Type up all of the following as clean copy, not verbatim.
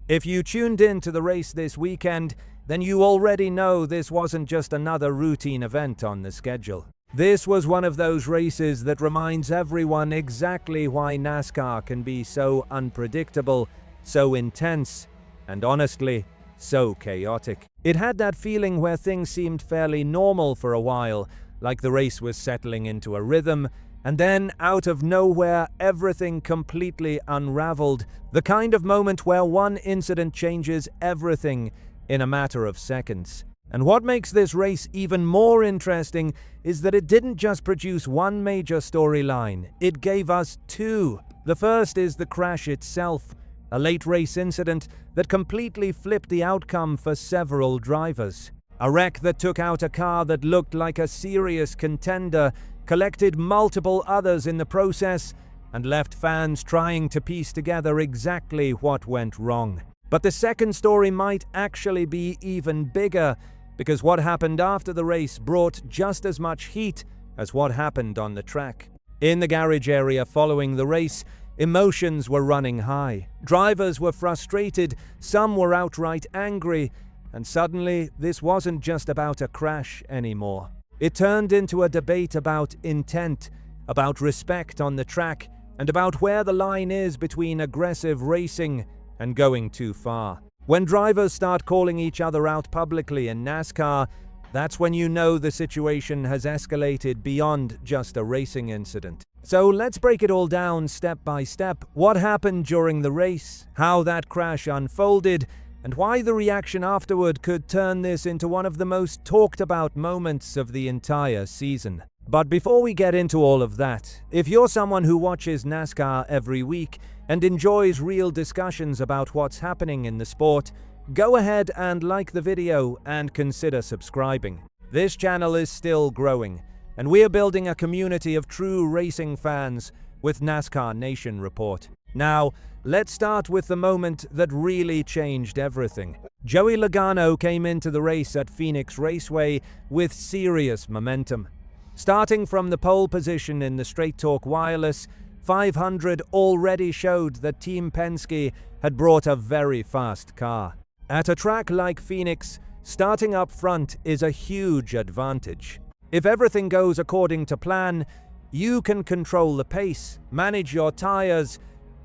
If you tuned in to the race this weekend, then you already know this wasn't just another routine event on the schedule. This was one of those races that reminds everyone exactly why NASCAR can be so unpredictable, so intense, and honestly, so chaotic. It had that feeling where things seemed fairly normal for a while, like the race was settling into a rhythm, and then, out of nowhere, everything completely unraveled. The kind of moment where one incident changes everything in a matter of seconds. And what makes this race even more interesting is that it didn't just produce one major storyline, it gave us two. The first is the crash itself, a late race incident that completely flipped the outcome for several drivers. A wreck that took out a car that looked like a serious contender, collected multiple others in the process, and left fans trying to piece together exactly what went wrong. But the second story might actually be even bigger, because what happened after the race brought just as much heat as what happened on the track. In the garage area following the race, emotions were running high. Drivers were frustrated, some were outright angry, and suddenly this wasn't just about a crash anymore. It turned into a debate about intent, about respect on the track, and about where the line is between aggressive racing and going too far. When drivers start calling each other out publicly in NASCAR, that's when you know the situation has escalated beyond just a racing incident. So let's break it all down step by step. What happened during the race, how that crash unfolded, and why the reaction afterward could turn this into one of the most talked about moments of the entire season. But before we get into all of that, if you're someone who watches NASCAR every week and enjoys real discussions about what's happening in the sport, go ahead and like the video and consider subscribing. This channel is still growing, and we're building a community of true racing fans with NASCAR Nation Report. Now, let's start with the moment that really changed everything. Joey Logano came into the race at Phoenix Raceway with serious momentum. Starting from the pole position in the Straight Talk Wireless, 500 already showed that Team Penske had brought a very fast car. At a track like Phoenix, starting up front is a huge advantage. If everything goes according to plan, you can control the pace, manage your tires,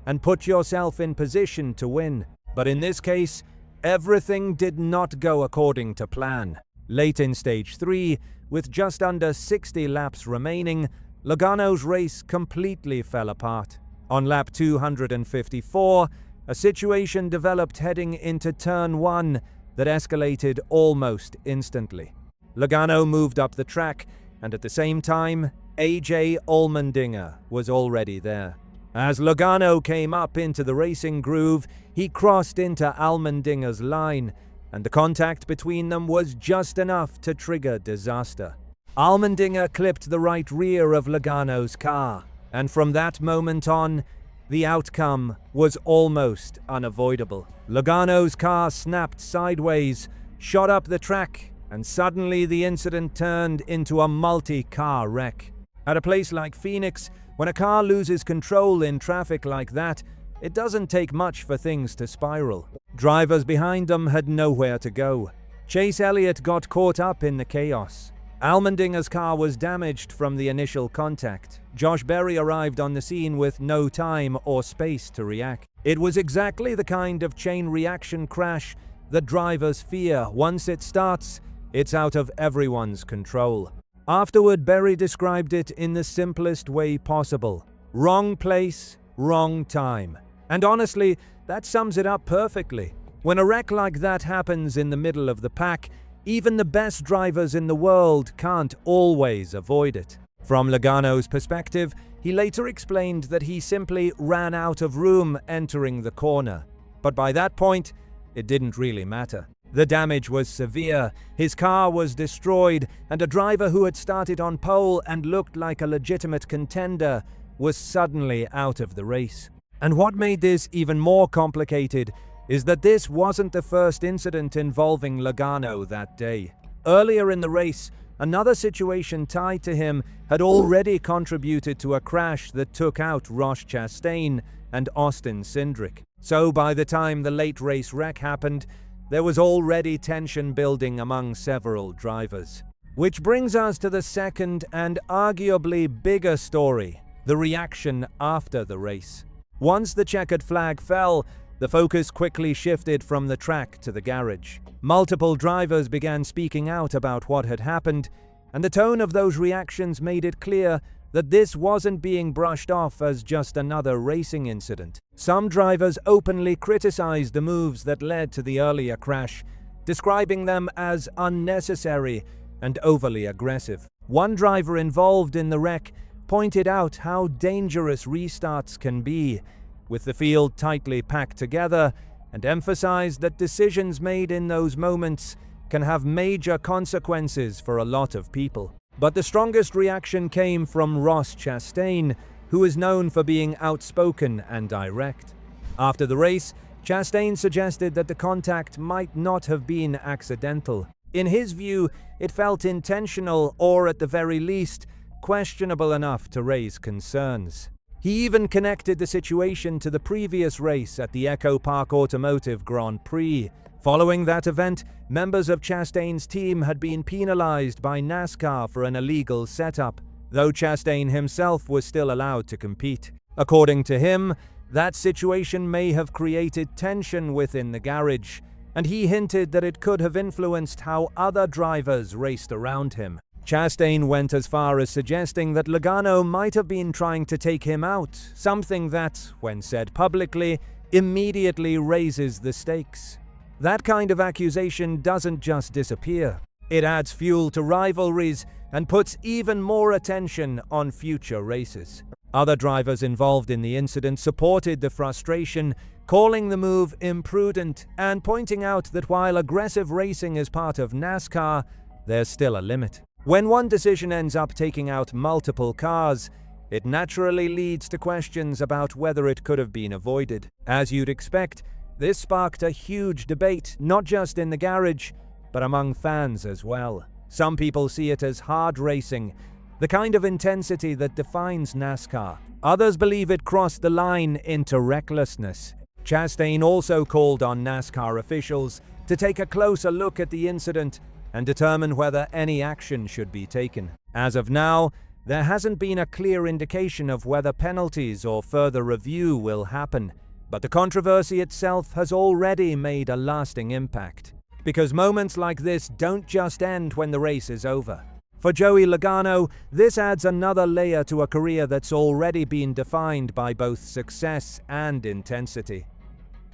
and put yourself in position to win. But in this case, everything did not go according to plan. Late in Stage 3, with just under 60 laps remaining, Logano's race completely fell apart. On lap 254, a situation developed heading into Turn 1 that escalated almost instantly. Logano moved up the track, and at the same time, AJ Allmendinger was already there. As Logano came up into the racing groove, he crossed into Allmendinger's line, and the contact between them was just enough to trigger disaster. Allmendinger clipped the right rear of Logano's car, and from that moment on, the outcome was almost unavoidable. Logano's car snapped sideways, shot up the track, and suddenly the incident turned into a multi-car wreck. At a place like Phoenix, when a car loses control in traffic like that, it doesn't take much for things to spiral. Drivers behind them had nowhere to go. Chase Elliott got caught up in the chaos. Allmendinger's car was damaged from the initial contact. Josh Berry arrived on the scene with no time or space to react. It was exactly the kind of chain reaction crash that drivers fear. Once it starts, it's out of everyone's control. Afterward, Berry described it in the simplest way possible. Wrong place, wrong time. And honestly, that sums it up perfectly. When a wreck like that happens in the middle of the pack, even the best drivers in the world can't always avoid it. From Logano's perspective, he later explained that he simply ran out of room entering the corner. But by that point, it didn't really matter. The damage was severe, his car was destroyed, and a driver who had started on pole and looked like a legitimate contender was suddenly out of the race. And what made this even more complicated is that this wasn't the first incident involving Logano that day. Earlier in the race, another situation tied to him had already contributed to a crash that took out Ross Chastain and Austin Cindric. So by the time the late race wreck happened, there was already tension building among several drivers. Which brings us to the second and arguably bigger story, the reaction after the race. Once the checkered flag fell, the focus quickly shifted from the track to the garage. Multiple drivers began speaking out about what had happened, and the tone of those reactions made it clear that this wasn't being brushed off as just another racing incident. Some drivers openly criticized the moves that led to the earlier crash, describing them as unnecessary and overly aggressive. One driver involved in the wreck pointed out how dangerous restarts can be, with the field tightly packed together, and emphasized that decisions made in those moments can have major consequences for a lot of people. But the strongest reaction came from Ross Chastain, who is known for being outspoken and direct. After the race, Chastain suggested that the contact might not have been accidental. In his view, it felt intentional or, at the very least, questionable enough to raise concerns. He even connected the situation to the previous race at the Echo Park Automotive Grand Prix. Following that event, members of Chastain's team had been penalized by NASCAR for an illegal setup, though Chastain himself was still allowed to compete. According to him, that situation may have created tension within the garage, and he hinted that it could have influenced how other drivers raced around him. Chastain went as far as suggesting that Logano might have been trying to take him out, something that, when said publicly, immediately raises the stakes. That kind of accusation doesn't just disappear. It adds fuel to rivalries and puts even more attention on future races. Other drivers involved in the incident supported the frustration, calling the move imprudent and pointing out that while aggressive racing is part of NASCAR, there's still a limit. When one decision ends up taking out multiple cars, it naturally leads to questions about whether it could have been avoided. As you'd expect, this sparked a huge debate, not just in the garage, but among fans as well. Some people see it as hard racing, the kind of intensity that defines NASCAR. Others believe it crossed the line into recklessness. Chastain also called on NASCAR officials to take a closer look at the incident and determine whether any action should be taken. As of now, there hasn't been a clear indication of whether penalties or further review will happen, but the controversy itself has already made a lasting impact. Because moments like this don't just end when the race is over. For Joey Logano, this adds another layer to a career that's already been defined by both success and intensity.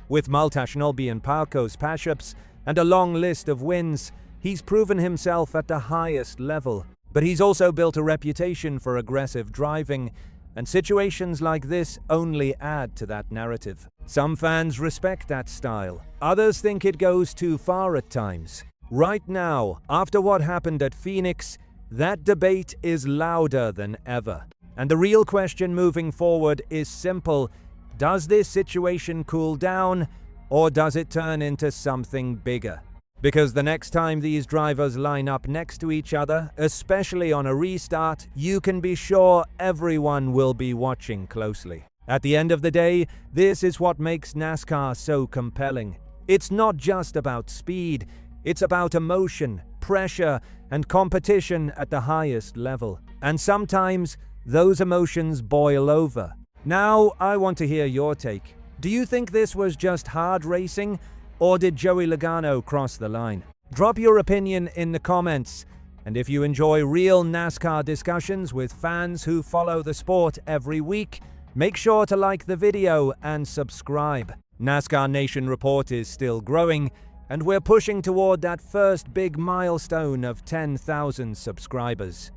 With multi-Schnolby Palco's pashups and a long list of wins, he's proven himself at the highest level. But he's also built a reputation for aggressive driving, and situations like this only add to that narrative. Some fans respect that style. Others think it goes too far at times. Right now, after what happened at Phoenix, that debate is louder than ever. And the real question moving forward is simple. Does this situation cool down, or does it turn into something bigger? Because the next time these drivers line up next to each other, especially on a restart, you can be sure everyone will be watching closely. At the end of the day, this is what makes NASCAR so compelling. It's not just about speed, it's about emotion, pressure, and competition at the highest level. And sometimes, those emotions boil over. Now, I want to hear your take. Do you think this was just hard racing? Or did Joey Logano cross the line? Drop your opinion in the comments. And if you enjoy real NASCAR discussions with fans who follow the sport every week, make sure to like the video and subscribe. NASCAR Nation Report is still growing, and we're pushing toward that first big milestone of 10,000 subscribers.